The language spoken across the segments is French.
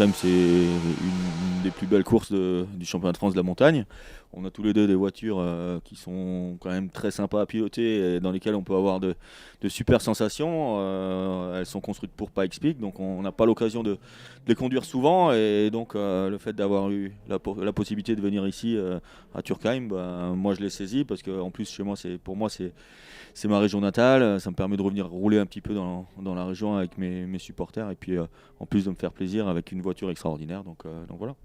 Turkheim, c'est une des plus belles courses du championnat de France de la montagne. On a tous les deux des voitures qui sont quand même très sympas à piloter et dans lesquelles on peut avoir de super sensations. Elles sont construites pour Pikes Peak, donc on n'a pas l'occasion de les conduire souvent. Et donc le fait d'avoir eu la possibilité de venir ici à Turkheim, moi je l'ai saisi parce qu'en plus chez moi, pour moi c'est ma région natale. Ça me permet de revenir rouler un petit peu dans la région avec mes supporters et puis en plus de me faire plaisir avec une voiture extraordinaire. Donc voilà.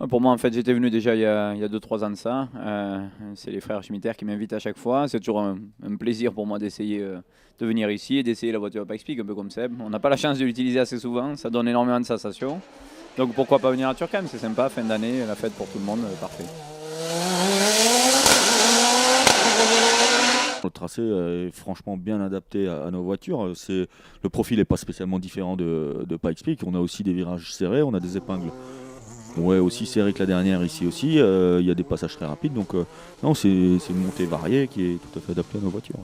Pour moi, en fait, j'étais venu déjà il y a 2-3 ans de ça. C'est les frères Schmitter qui m'invitent à chaque fois. C'est toujours un plaisir pour moi d'essayer de venir ici et d'essayer la voiture Pikes Peak, un peu comme Seb. On n'a pas la chance de l'utiliser assez souvent. Ça donne énormément de sensations. Donc pourquoi pas venir à Turkheim, c'est sympa, fin d'année, la fête pour tout le monde, parfait. Le tracé est franchement bien adapté à nos voitures. Le profil n'est pas spécialement différent de Pikes Peak. On a aussi des virages serrés, on a des épingles aussi serrées que la dernière ici aussi. Il y a des passages très rapides. Donc non, c'est une montée variée qui est tout à fait adaptée à nos voitures.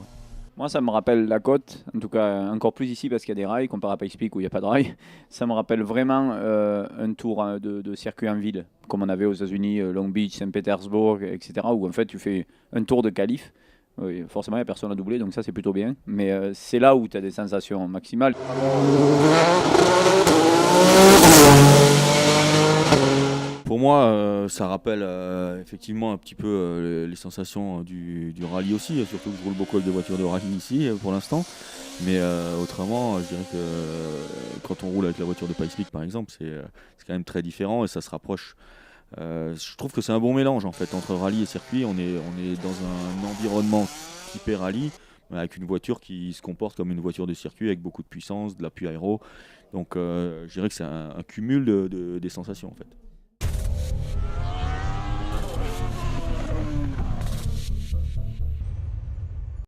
Moi, ça me rappelle la côte, en tout cas encore plus ici parce qu'il y a des rails, comparé à Pikes Peak où il n'y a pas de rails. Ça me rappelle vraiment un tour de circuit en ville, comme on avait aux États-Unis, Long Beach, Saint-Pétersbourg, etc., où en fait tu fais un tour de qualif. Oui, forcément, il n'y a personne à doubler, donc ça c'est plutôt bien. Mais c'est là où tu as des sensations maximales. Pour moi, ça rappelle effectivement un petit peu les sensations du rallye aussi, surtout que je roule beaucoup avec des voitures de rallye ici pour l'instant. Mais autrement, je dirais que quand on roule avec la voiture de Pikes Peak par exemple, c'est quand même très différent et ça se rapproche. Je trouve que c'est un bon mélange en fait entre rallye et circuit. On est dans un environnement typé rallye, mais avec une voiture qui se comporte comme une voiture de circuit avec beaucoup de puissance, de l'appui aéro. Donc je dirais que c'est un cumul des sensations en fait.